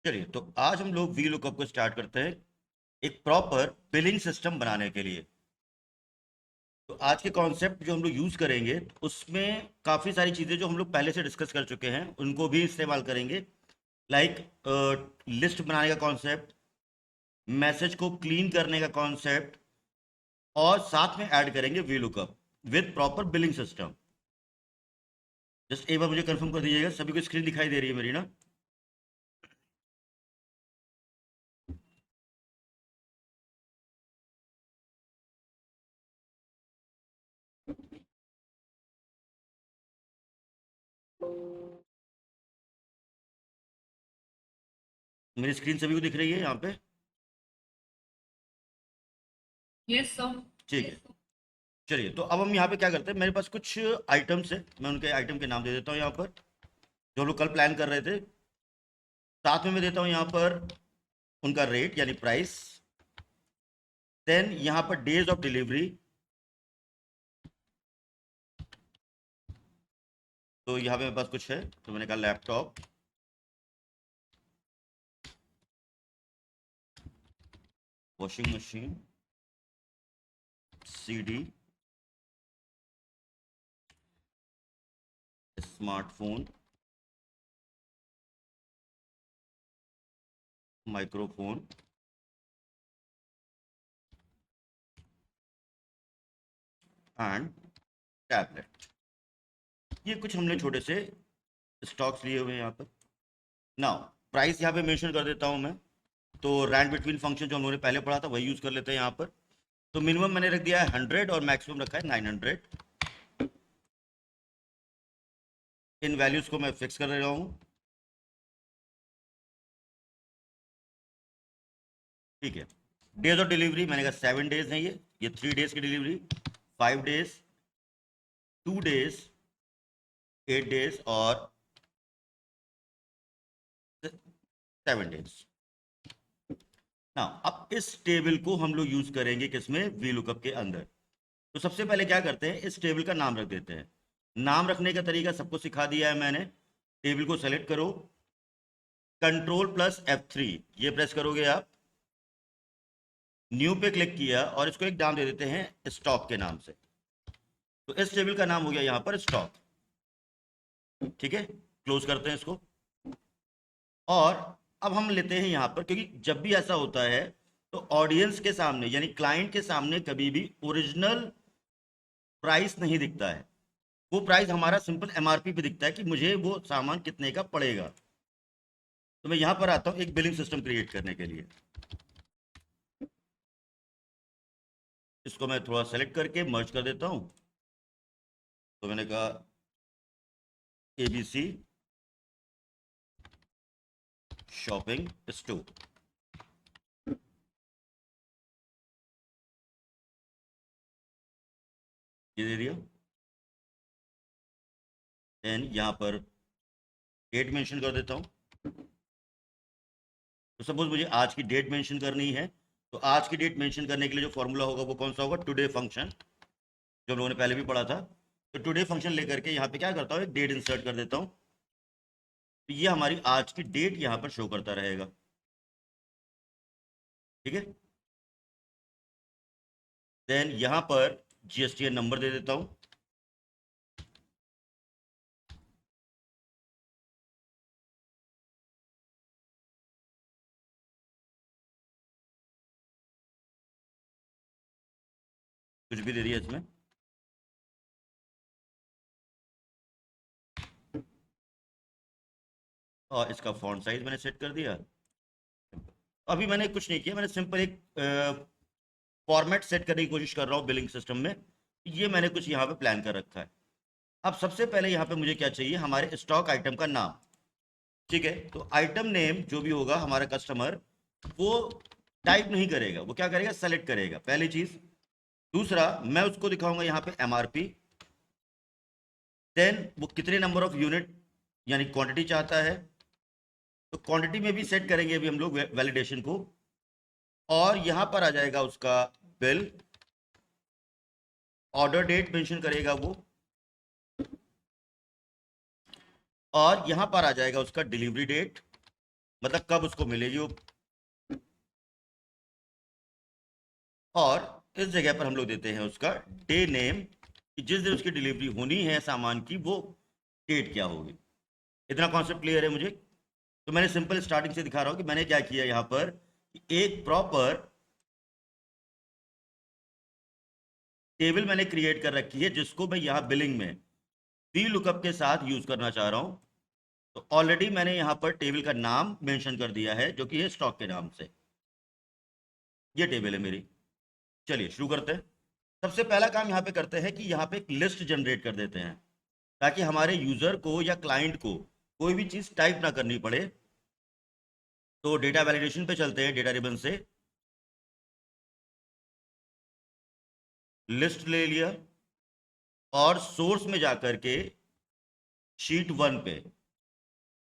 चलिए, तो आज हम लोग वी लुकअप को स्टार्ट करते हैं एक प्रॉपर बिलिंग सिस्टम बनाने के लिए। तो आज के कॉन्सेप्ट जो हम लोग यूज करेंगे उसमें काफ़ी सारी चीज़ें जो हम लोग पहले से डिस्कस कर चुके हैं उनको भी इस्तेमाल करेंगे। लाइक लिस्ट बनाने का कॉन्सेप्ट, मैसेज को क्लीन करने का कॉन्सेप्ट, और साथ में ऐड करेंगे V lookup with proper billing system. Just एक बार मुझे कंफर्म कर दीजिएगा, सभी को स्क्रीन दिखाई दे रही है मेरी ना? मेरी स्क्रीन सभी को दिख रही है यहाँ पे? Yes sir. ठीक है। चलिए, तो अब हम यहाँ पे क्या करते हैं, मेरे पास कुछ आइटम्स है, मैं उनके आइटम के नाम दे देता हूँ यहाँ पर, जो लोग कल प्लान कर रहे थे। साथ में मैं देता हूँ यहाँ पर उनका रेट यानी प्राइस। देन यहाँ पर डेज ऑफ डिलीवरी। तो यहाँ पे मेरे पास कुछ है, तो मैंने कहा laptop, washing machine, CD, smartphone, microphone, and tablet. ये कुछ हमने छोटे से स्टॉक्स लिए हुए हैं यहाँ पर। नाउ प्राइस यहाँ पे मेंशन कर देता हूँ मैं। तो रैंड बिटवीन फंक्शन जो हम लोगों ने पहले पढ़ा था वही यूज कर लेते हैं यहाँ पर। तो मिनिमम मैंने रख दिया है 100 और मैक्सिमम रखा है 900। इन वैल्यूज को मैं फिक्स कर रहा हूँ। ठीक है। डेज ऑफ डिलीवरी मैंने कहा 7 डेज है। ये 3 डेज की डिलीवरी, 5 डेज, 2 डेज, 8 डेज और 7 डेज। ना अब इस टेबल को हम लोग यूज करेंगे किसमें, वी लुकअप के अंदर। तो सबसे पहले क्या करते हैं, इस टेबल का नाम रख देते हैं। नाम रखने का तरीका सबको सिखा दिया है मैंने। टेबल को सेलेक्ट करो, Ctrl+F3 ये प्रेस करोगे आप, न्यू पे क्लिक किया और इसको एक नाम दे देते हैं स्टॉक के नाम से। तो इस टेबल का नाम हो गया यहां पर स्टॉक। ठीक है, क्लोज करते हैं इसको। और अब हम लेते हैं यहां पर, क्योंकि जब भी ऐसा होता है तो ऑडियंस के सामने यानी क्लाइंट के सामने कभी भी ओरिजिनल प्राइस नहीं दिखता है। वो प्राइस हमारा सिंपल एमआरपी पे दिखता है कि मुझे वो सामान कितने का पड़ेगा। तो मैं यहां पर आता हूं एक बिलिंग सिस्टम क्रिएट करने के लिए। इसको मैं थोड़ा सेलेक्ट करके मर्ज कर देता हूं। तो मैंने कहा ABC शॉपिंग स्टोर। ये दे दिया। देन यहां पर डेट मेंशन कर देता हूं। तो सपोज मुझे आज की डेट मेंशन करनी है, तो आज की डेट मेंशन करने के लिए जो फॉर्मूला होगा वो कौन सा होगा, टुडे फंक्शन, जो हम लोगों ने पहले भी पढ़ा था। तो टुडे फंक्शन लेकर के यहाँ पे क्या करता हूँ, एक डेट इंसर्ट कर देता हूँ। तो ये हमारी आज की डेट यहाँ पर शो करता रहेगा। ठीक है। देन यहाँ पर GSTN नंबर दे देता हूँ। कुछ भी दे दिया इसमें। और इसका फॉन्ट साइज मैंने सेट कर दिया। अभी मैंने कुछ नहीं किया, मैंने सिंपल एक फॉर्मेट सेट करने की कोशिश कर रहा हूँ बिलिंग सिस्टम में। ये मैंने कुछ यहाँ पे प्लान कर रखा है। अब सबसे पहले यहाँ पे मुझे क्या चाहिए, हमारे स्टॉक आइटम का नाम। ठीक है, तो आइटम नेम जो भी होगा हमारा कस्टमर वो टाइप नहीं करेगा, वो क्या करेगा, सेलेक्ट करेगा, पहली चीज। दूसरा, मैं उसको दिखाऊंगा यहाँ पे MRP। देन वो कितने नंबर ऑफ यूनिट यानी क्वांटिटी चाहता है, तो क्वांटिटी में भी सेट करेंगे अभी हम लोग वैलिडेशन को। और यहां पर आ जाएगा उसका बिल, ऑर्डर डेट मेंशन करेगा वो, और यहां पर आ जाएगा उसका डिलीवरी डेट। मतलब कब उसको मिलेगी वो, और इस जगह पर हम लोग देते हैं उसका डे नेम, कि जिस दिन उसकी डिलीवरी होनी है सामान की वो डेट क्या होगी। इतना कॉन्सेप्ट क्लियर है मुझे? तो मैंने सिंपल स्टार्टिंग से दिखा रहा हूं कि मैंने क्या किया यहाँ पर, एक प्रॉपर टेबल मैंने क्रिएट कर रखी है जिसको मैं यहाँ बिलिंग में वी लुकअप के साथ यूज करना चाह रहा हूं। तो ऑलरेडी मैंने यहाँ पर टेबल का नाम मेंशन कर दिया है जो कि है स्टॉक के नाम से। ये टेबल है मेरी। चलिए शुरू करते हैं। सबसे पहला काम यहाँ पे करते हैं कि यहाँ पे एक लिस्ट जनरेट कर देते हैं, ताकि हमारे यूजर को या क्लाइंट को कोई भी चीज टाइप ना करनी पड़े। तो डेटा वैलिडेशन पे चलते हैं, डेटा रिबन से लिस्ट ले लिया, और सोर्स में जाकर के शीट 1 पे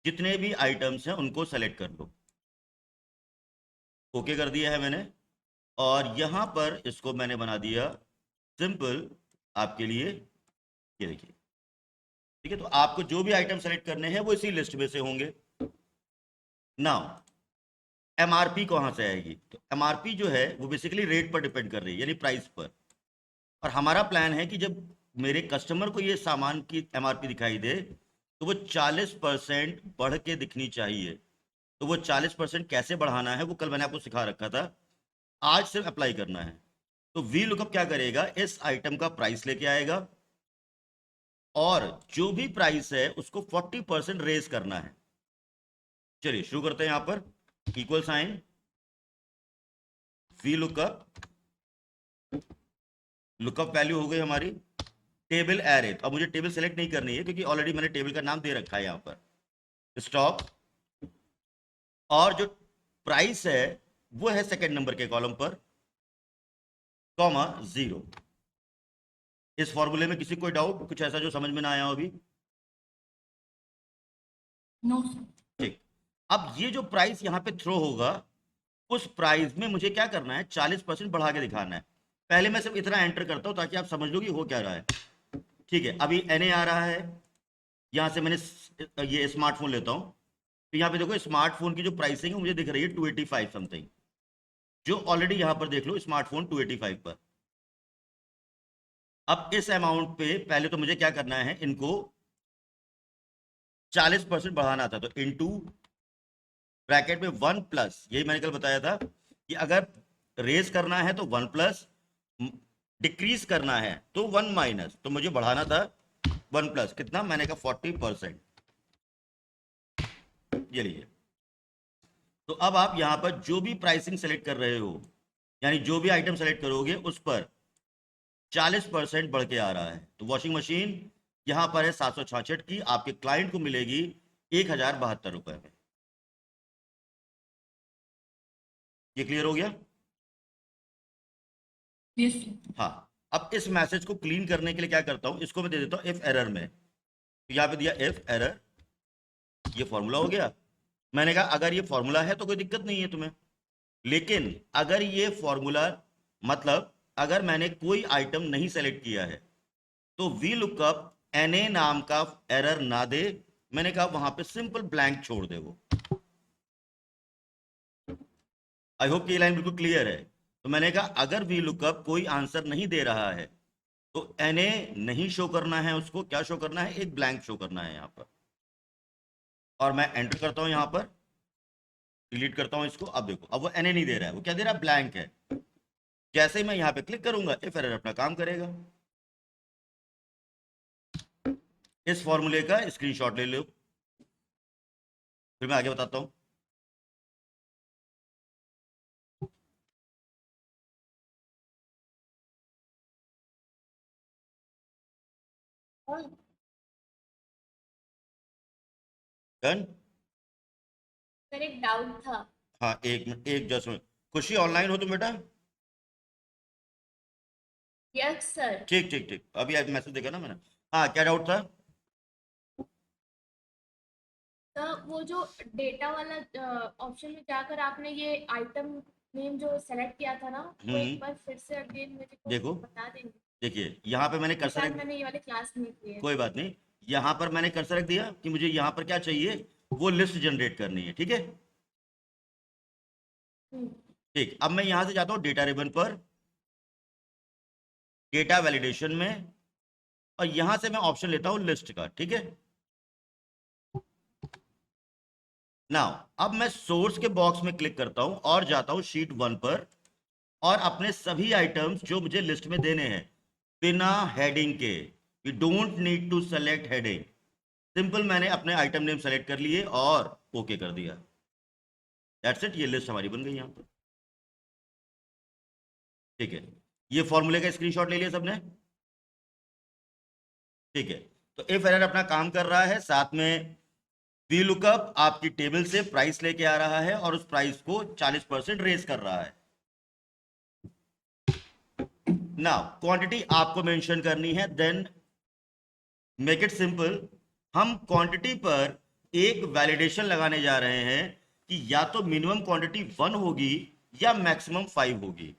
जितने भी आइटम्स हैं उनको सेलेक्ट कर लो। ओके कर दिया है मैंने, और यहां पर इसको मैंने बना दिया सिंपल आपके लिए। ये देखिए, ठीक है। तो आपको जो भी आइटम सेलेक्ट करने हैं वो इसी लिस्ट में से होंगे। नाउ एमआरपी कहां से आएगी? तो एमआरपी जो है वो बेसिकली रेट पर डिपेंड कर रही है, यानी प्राइस पर। और हमारा प्लान है कि जब मेरे कस्टमर को ये सामान की एमआरपी दिखाई दे तो वो 40% बढ़ के दिखनी चाहिए। तो वो 40% कैसे बढ़ाना है वो कल मैंने आपको सिखा रखा था, आज सिर्फ अप्लाई करना है। तो वी लुकअप क्या करेगा, इस आइटम का प्राइस लेके आएगा, और जो भी प्राइस है उसको 40% रेज करना है। चलिए शुरू करते हैं। यहां पर equal sign we lookup, lookup value हो गई हमारी टेबल एरे। अब मुझे टेबल सेलेक्ट नहीं करनी है क्योंकि ऑलरेडी मैंने टेबल का नाम दे रखा है यहां पर स्टॉक, और जो प्राइस है वो है सेकंड नंबर के कॉलम पर, कॉमा 0। इस फॉर्मूले में किसी कोई डाउट, कुछ ऐसा जो समझ में ना आया हो अभी? No, sir. ठीक। अब ये जो प्राइस यहाँ पे थ्रो होगा, उस प्राइस में मुझे क्या करना है, 40% बढ़ा के दिखाना है। पहले मैं सिर्फ इतना एंटर करता हूं ताकि आप समझ लो कि हो क्या रहा है। ठीक है, अभी एनए आ रहा है। यहां से मैंने ये स्मार्टफोन लेता हूं, तो यहाँ पे देखो स्मार्टफोन की जो प्राइसिंग है मुझे दिख रही है 285 समथिंग, जो ऑलरेडी यहां पर देख लो स्मार्टफोन 285 पर। अब इस अमाउंट पे पहले तो मुझे क्या करना है, इनको 40% बढ़ाना था। तो इनटू ब्रैकेट में 1 प्लस, यही मैंने कल बताया था कि अगर रेज करना है तो 1 प्लस, डिक्रीज करना है तो 1 माइनस। तो मुझे बढ़ाना था 1 प्लस कितना, मैंने कहा 40%। ये लीजिए। तो अब आप यहां पर जो भी प्राइसिंग सेलेक्ट कर रहे हो, यानी जो भी आइटम सेलेक्ट करोगे उस पर 40% बढ़ के आ रहा है। तो वॉशिंग मशीन यहां पर है 766 की, आपके क्लाइंट को मिलेगी 1072 रुपए में। ये क्लियर हो गया? Yes, sir. हाँ। अब इस मैसेज को क्लीन करने के लिए क्या करता हूं, इसको मैं दे देता हूं इफ एरर में। तो यहां पे दिया इफ एरर, ये फॉर्मूला हो गया। मैंने कहा अगर ये फॉर्मूला है तो कोई दिक्कत नहीं है तुम्हें, लेकिन अगर ये फॉर्मूला, मतलब अगर मैंने कोई आइटम नहीं सेलेक्ट किया है तो वी लुकअप एनए नाम का एरर ना दे। मैंने कहा वहां पे सिंपल ब्लैंक छोड़ दे वो। आई होप कि ये लाइन बिल्कुल क्लियर है। तो मैंने कहा अगर वी लुकअप कोई आंसर नहीं दे रहा है तो एनए नहीं शो करना है, उसको क्या शो करना है, एक ब्लैंक शो करना है यहां पर। और मैं एंटर करता हूं यहां पर, डिलीट करता हूं इसको। अब देखो, अब वो एनए नहीं दे रहा है, वो क्या दे रहा है, ब्लैंक है। जैसे ही मैं यहां पे क्लिक करूंगा इफ एरर अपना काम करेगा। इस फॉर्मूले का स्क्रीनशॉट ले लो, फिर मैं आगे बताता हूं। डन। सर एक डाउट था। हाँ एक मिनट, एक जस्ट मिनट। खुशी ऑनलाइन हो तुम बेटा? Yes sir. ठीक ठीक ठीक, अभी आज मैसेज देखा ना मैंने। हाँ क्या डाउट था? तो वो जो डेटा वाला ऑप्शन में जाकर आपने ये आइटम नेम जो सेलेक्ट किया था ना, वो एक बार फिर से अगेन मुझे को देखो, बता देंगे? देखिए यहाँ पे मैंने कर्सर शायद मैंने ये वाले क्लास नहीं किए। कोई बात नहीं, यहाँ पर मैंने कर्सर रख दिया कि मुझे यहाँ पर क्या चाहिए, वो लिस्ट जनरेट करनी है। ठीक है, ठीक, अब मैं यहां से जाता हूं डेटा रिबन पर, डेटा वैलिडेशन में, और यहां से मैं ऑप्शन लेता हूं लिस्ट का। ठीक है, नाउ अब मैं सोर्स के बॉक्स में क्लिक करता हूं और जाता हूं शीट 1 पर, और अपने सभी आइटम्स जो मुझे लिस्ट में देने हैं बिना हेडिंग के, you don't need to select heading, simple मैंने अपने आइटम नेम सेलेक्ट कर लिए और ओके कर दिया। दैट्स इट, ये लिस्ट हमारी बन गई यहां पर। ठीक है, ये फॉर्मूले का स्क्रीनशॉट ले लिया सबने। ठीक है, तो इफ एरर अपना काम कर रहा है, साथ में वी लुकअप आपकी टेबल से प्राइस लेके आ रहा है और उस प्राइस को 40% रेज कर रहा है। नाउ क्वांटिटी आपको मेंशन करनी है, देन मेक इट सिंपल। हम क्वांटिटी पर एक वैलिडेशन लगाने जा रहे हैं कि या तो मिनिमम क्वांटिटी 1 होगी या मैक्सिमम 5 होगी।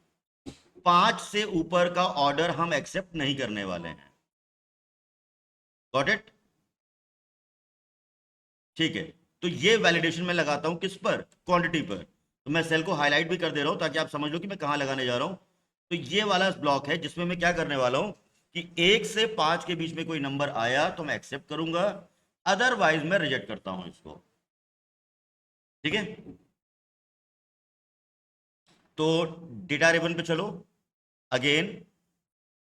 5 से ऊपर का ऑर्डर हम एक्सेप्ट नहीं करने वाले हैं। Got it? ठीक है, तो ये वैलिडेशन मैं लगाता हूं किस पर? क्वांटिटी पर। तो मैं सेल को हाईलाइट भी कर दे रहा हूं ताकि आप समझ लो कि मैं कहां लगाने जा रहा हूं। तो ये वाला ब्लॉक है जिसमें मैं क्या करने वाला हूं कि 1 से 5 के बीच में कोई नंबर आया तो मैं एक्सेप्ट करूंगा, अदरवाइज मैं रिजेक्ट करता हूं इसको। ठीक है, तो डेटा रिबन पे चलो, अगेन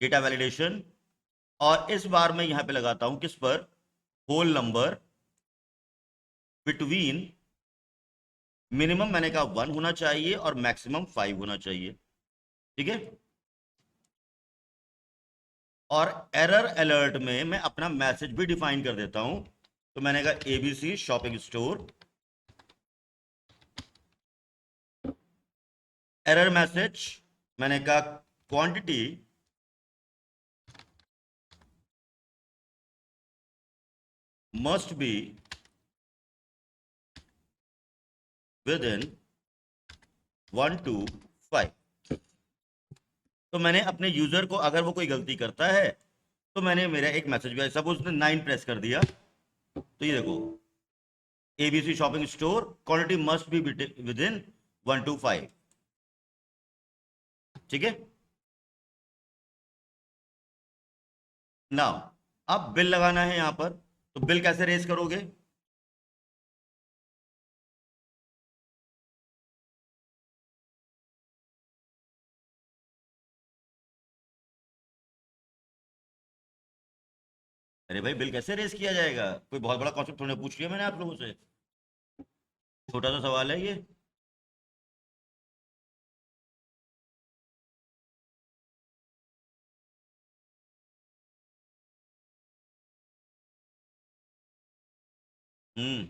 डेटा वैलिडेशन, और इस बार मैं यहां पे लगाता हूं किस पर? होल नंबर बिटवीन, मिनिमम मैंने कहा 1 होना चाहिए और मैक्सिमम 5 होना चाहिए। ठीक है, और एरर अलर्ट में मैं अपना मैसेज भी डिफाइन कर देता हूं। तो मैंने कहा ABC shopping store, error message मैंने कहा quantity must be with in 1 to 5। तो मैंने अपने यूजर को, अगर वो कोई गलती करता है तो मैंने मेरा एक मैसेज भी, सपोज उसने 9 प्रेस कर दिया, तो ये देखो ABC shopping store quantity must be with in 1 to 5। ठीक है, नाउ अब बिल लगाना है यहां पर, तो बिल कैसे रेज करोगे? अरे भाई, बिल कैसे रेज किया जाएगा? कोई बहुत बड़ा कॉन्सेप्ट थोड़ा पूछ लिया मैंने आप लोगों से, छोटा सा सवाल है ये। हम्म,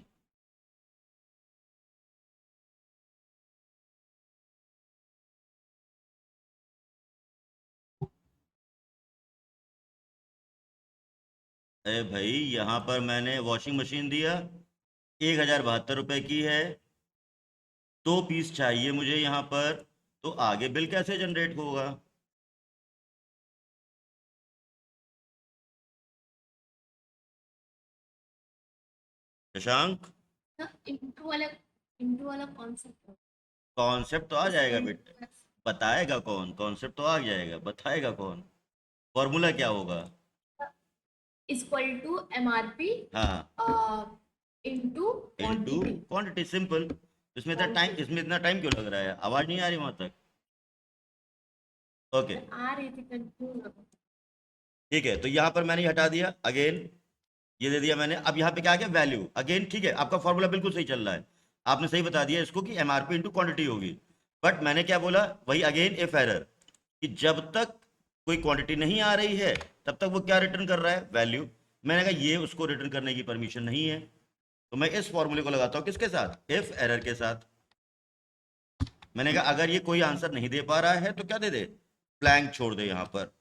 अरे भाई, यहां पर मैंने वॉशिंग मशीन दिया, 1072 रुपए की है, 2 पीस चाहिए मुझे यहाँ पर, तो आगे बिल कैसे जनरेट होगा? शशांक, इंटू वाला कॉन्सेप्ट कॉन्सेप्ट तो आ जाएगा बेटे, परसेंट बताएगा कौन? कॉन्सेप्ट तो आ जाएगा, बताएगा कौन? फॉर्मूला क्या होगा? इक्वल टू एमआरपी हाँ, into into quantity. Quantity, simple. इसमें इतना टाइम क्यों लग रहा है? आवाज नहीं आ रही वहां तक? ओके, आ रही थी कंफ्यूज। ठीक है, तो यहाँ पर मैंने ये हटा दिया, अगेन ये दे दिया मैंने। अब यहाँ पे क्या आ गया? वैल्यू। अगेन ठीक है, आपका फॉर्मूला बिल्कुल सही चल रहा है, आपने सही बता दिया इसको कि एमआरपी इंटू क्वांटिटी होगी। बट मैंने क्या बोला? वही अगेन इफ एरर, कि जब तक कोई क्वांटिटी नहीं आ रही है तब तक वो क्या रिटर्न कर रहा है? वैल्यू। मैंने कहा ये उसको रिटर्न करने की परमिशन नहीं है, तो मैं इस फॉर्मूले को लगाता हूँ किसके साथ? इफ एरर के साथ। मैंने कहा अगर ये कोई आंसर नहीं दे पा रहा है तो क्या दे दे? ब्लैंक छोड़ दे यहां पर।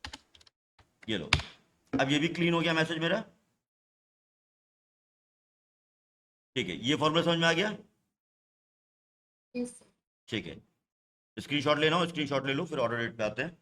ये लो, अब ये भी क्लीन हो गया मैसेज मेरा। ठीक है, ये फॉर्मूला समझ में आ गया? यस। ठीक है, स्क्रीनशॉट लेना हो स्क्रीनशॉट ले लो, फिर ऑर्डर डेट पे आते हैं।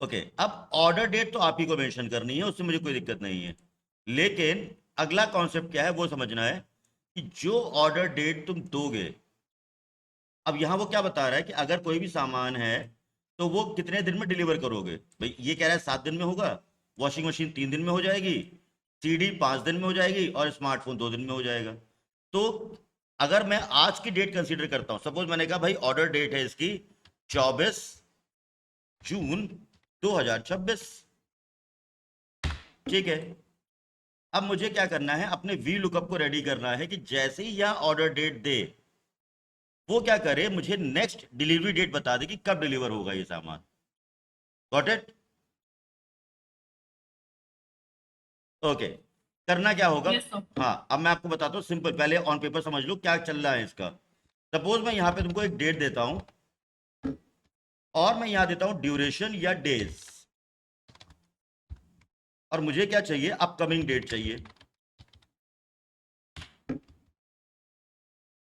ओके, अब ऑर्डर डेट तो आप ही को मेंशन करनी है, उससे मुझे कोई दिक्कत नहीं है, लेकिन अगला कॉन्सेप्ट क्या है वो समझना है कि जो ऑर्डर डेट तुम दोगे, अब यहां वो क्या बता रहा है कि अगर कोई भी सामान है तो वो कितने दिन में डिलीवर करोगे। भाई ये कह रहा है 7 दिन में होगा, वॉशिंग मशीन 3 दिन में हो जाएगी, सीडी 5 दिन में हो जाएगी और स्मार्टफोन 2 दिन में हो जाएगा। तो अगर मैं आज की डेट कंसीडर करता हूं, सपोज मैंने कहा भाई ऑर्डर डेट है इसकी 24 जून 2026, ठीक है। अब मुझे क्या करना है, अपने वी लुकअप को रेडी करना है कि जैसे ही यह ऑर्डर डेट दे, वो क्या करे, मुझे नेक्स्ट डिलीवरी डेट बता दे कि कब डिलीवर होगा ये सामान। Got it? ओके, करना क्या होगा। Yes, sir. हाँ, अब मैं आपको बताता हूँ सिंपल, पहले ऑन पेपर समझ लो क्या चल रहा है इसका। सपोज मैं यहां पे तुमको एक डेट देता हूं और मैं यहां देता हूं ड्यूरेशन या डेज, और मुझे क्या चाहिए, अपकमिंग डेट चाहिए।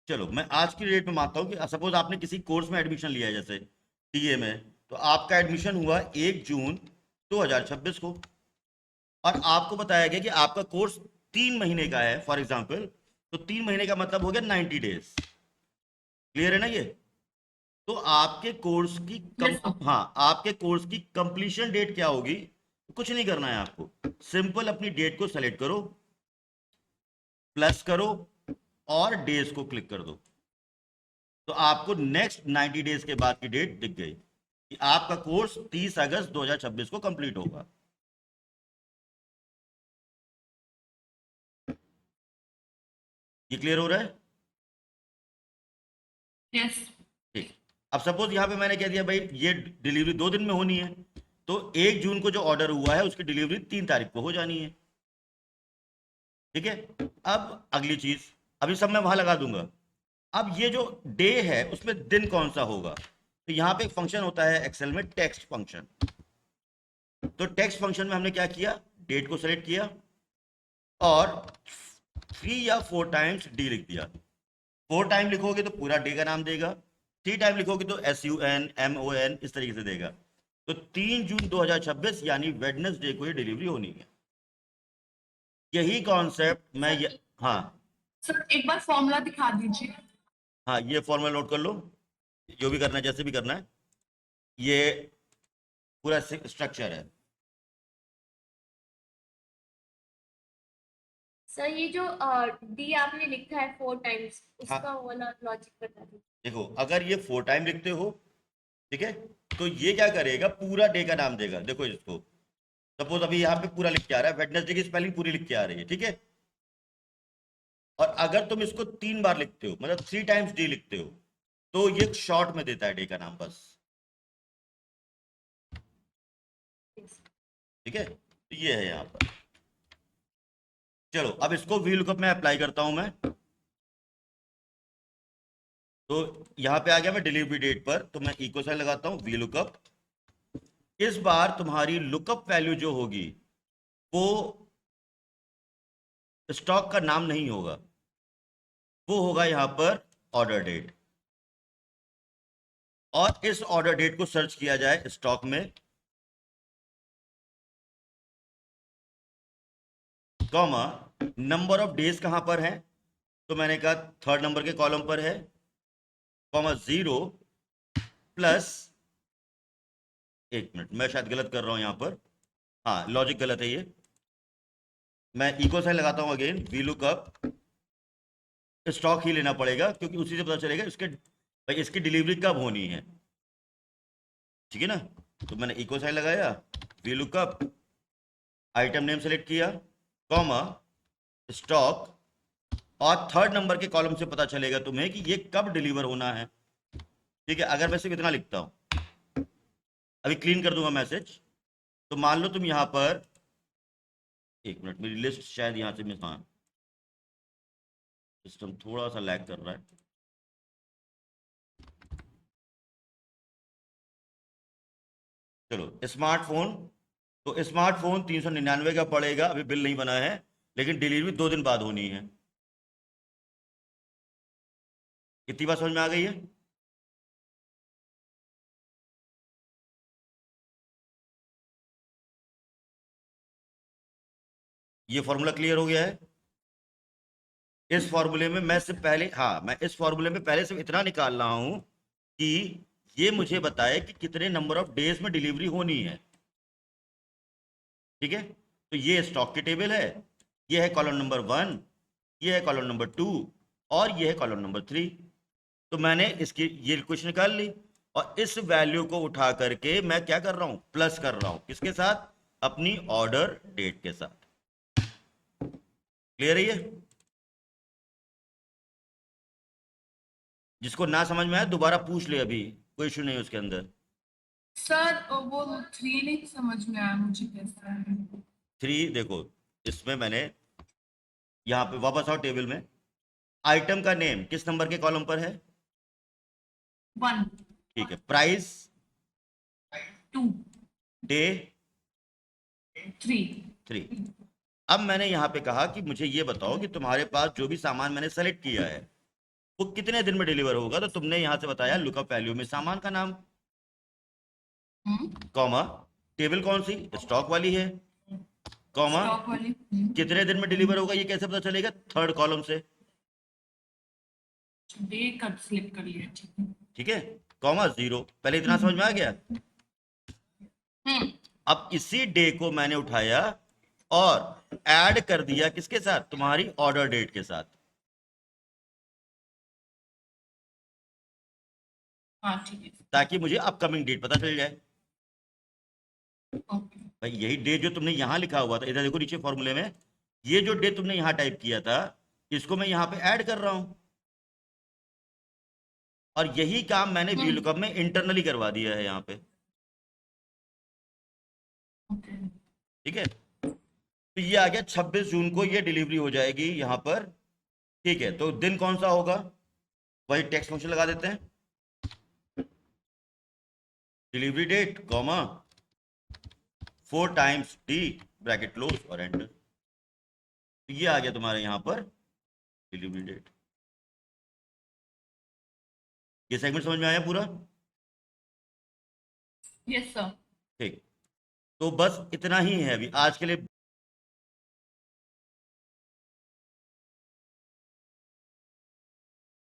चलो मैं आज की डेट में मानता हूं कि सपोज आपने किसी कोर्स में एडमिशन लिया है, जैसे टीए में, तो आपका एडमिशन हुआ 1 जून 2026 को, और आपको बताया गया कि आपका कोर्स 3 महीने का है फॉर एग्जाम्पल, तो 3 महीने का मतलब हो गया 90 डेज। क्लियर है ना ये? तो आपके कोर्स की Yes, sir. हाँ, आपके कोर्स की कंप्लीशन डेट क्या होगी, कुछ नहीं करना है आपको, सिंपल अपनी डेट को सेलेक्ट करो, प्लस करो और डेज को क्लिक कर दो, तो आपको नेक्स्ट 90 डेज के बाद की डेट दिख गई कि आपका कोर्स 30 अगस्त 2026 को कंप्लीट होगा। ये क्लियर हो रहा है? Yes. ठीक। अब सपोज यहां पे मैंने कह दिया भाई ये डिलीवरी 2 दिन में होनी है, तो 1 जून को जो ऑर्डर हुआ है उसकी डिलीवरी 3 तारीख को हो जानी है। ठीक है, अब अगली चीज, अभी सब मैं वहां लगा दूंगा। अब ये जो डे है उसमें दिन कौन सा होगा, तो यहाँ पे एक फंक्शन होता है एक्सेल में, टेक्स्ट फंक्शन। तो टेक्स्ट फंक्शन में हमने क्या किया, डेट को सेलेक्ट किया और 3 या 4 टाइम्स डी लिख दिया। 4 टाइम लिखोगे तो पूरा डे का नाम देगा, 3 टाइम लिखोगे तो SUN MON इस तरीके से देगा। तो 3 जून 2026 यानी वेडनेसडे को ये डिलीवरी होनी है। यही कॉन्सेप्ट मैं सर हाँ, सर एक बार फॉर्मूला दिखा दीजिए। हाँ ये फॉर्मूला नोट कर लो, जो भी करना है जैसे भी करना है, ये पूरा स्ट्रक्चर है। सर ये जो डी आपने लिखा है 4 टाइम्स, हाँ उसका वाला लॉजिक बता दीजिए। देखो, अगर ये 4 टाइम लिखते हो, ठीक है, तो ये क्या करेगा, पूरा डे का नाम देगा। देखो इसको, सपोज अभी यहाँ पे पूरा लिख के आ रहा है, वेडनेसडे की स्पेलिंग पूरी लिख के आ रही है, ठीक है। और अगर तुम इसको 3 बार लिखते हो, मतलब 3 टाइम्स डी लिखते हो, तो ये शॉर्ट में देता है डे का नाम बस। ठीक है, तो ये है यहाँ पर। चलो अब इसको वी लुकअप में अप्लाई करता हूं मैं। तो यहाँ पे आ गया मैं डिलीवरी डेट पर, तो मैं इक्वल साइन लगाता हूँ वी लुकअप। इस बार तुम्हारी लुकअप वैल्यू जो होगी वो स्टॉक का नाम नहीं होगा, वो होगा यहाँ पर ऑर्डर डेट। और इस ऑर्डर डेट को सर्च किया जाए स्टॉक में, कॉमा नंबर ऑफ डेज कहां पर है, तो मैंने कहा 3rd नंबर के कॉलम पर है, कॉमा 0 प्लस, 1 मिनट मैं शायद गलत कर रहा हूं यहां पर, हाँ लॉजिक गलत है ये। मैं इक्वल साइन लगाता हूं अगेन, वी लुकअप, स्टॉक ही लेना पड़ेगा क्योंकि उसी से पता चलेगा इसके भाई इसकी डिलीवरी कब होनी है। ठीक है ना, तो मैंने इक्वल साइन लगाया, V lookup, item name select किया, कॉमा स्टॉक, और 3rd नंबर के कॉलम से पता चलेगा तुम्हें कि ये कब डिलीवर होना है। ठीक है, अगर मैं सिर्फ इतना लिखता हूं, अभी क्लीन कर दूंगा मैसेज, तो मान लो तुम यहां पर, 1 मिनट मेरी लिस्ट शायद यहां से मिस, हाँ सिस्टम थोड़ा सा लैग कर रहा है। चलो स्मार्टफोन, तो स्मार्टफोन 399 का पड़ेगा, अभी बिल नहीं बना है, लेकिन डिलीवरी 2 दिन बाद होनी है। कितनी बात समझ में आ गई है? ये फॉर्मूला क्लियर हो गया है? इस फॉर्मूले में मैं सिर्फ पहले, हाँ, मैं इस फॉर्मूले में पहले सिर्फ इतना निकाल रहा हूं कि ये मुझे बताए कि कितने नंबर ऑफ डेज में डिलीवरी होनी है। ठीक है, तो ये स्टॉक की टेबल है, ये है कॉलम नंबर 1, ये है कॉलम नंबर 2 और ये है कॉलम नंबर 3। तो मैंने इसकी ये इक्वेशन निकाल ली और इस वैल्यू को उठा करके मैं क्या कर रहा हूं, प्लस कर रहा हूं, किसके साथ, अपनी ऑर्डर डेट के साथ। क्लियर है ये? जिसको ना समझ में आए दोबारा पूछ ले, अभी कोई इशू नहीं है उसके अंदर। सर वो 3 नहीं समझ में आया मुझे कैसा है। 3 देखो, इसमें मैंने यहाँ पे वापस आओ टेबल में, आइटम का नेम किस नंबर के कॉलम पर है? 1 ठीक है, प्राइस, 2 डे, 3। 3। अब मैंने यहाँ पे कहा कि मुझे ये बताओ कि तुम्हारे पास जो भी सामान मैंने सेलेक्ट किया है वो कितने दिन में डिलीवर होगा। तो तुमने यहाँ से बताया लुकअप वैल्यू में सामान का नाम, कॉमा, टेबल कौन सी, स्टॉक वाली है, कॉमा, स्टॉक वाली। कितने दिन में डिलीवर होगा ये कैसे पता चलेगा, थर्ड कॉलम से। डे कट स्लिप कर लिया, ठीक है। ठीक है, कॉमा 0। पहले इतना समझ में आ गया? अब इसी डे को मैंने उठाया और ऐड कर दिया किसके साथ, तुम्हारी ऑर्डर डेट के साथ। हाँ ठीक है। ताकि मुझे अपकमिंग डेट पता चल जाए। ओके। भाई यही डे जो तुमने यहां लिखा हुआ था, इधर देखो नीचे फॉर्मूले में, ये जो डे तुमने यहां टाइप किया था इसको मैं यहां पे ऐड कर रहा हूं और यही काम मैंने VLOOKUP में इंटरनली करवा दिया है यहाँ पे। ओके। ठीक है, तो ये आ गया 26 जून को ये डिलीवरी हो जाएगी यहाँ पर। ठीक है, तो दिन कौन सा होगा, वही टेक्स्ट फंक्शन लगा देते हैं, delivery date comma 4 times D bracket close और एंटर। तो ये आ गया तुम्हारे यहाँ पर डिलीवरी डेट। ये सेगमेंट समझ में आया पूरा? Yes sir. ठीक, तो बस इतना ही है अभी आज के लिए।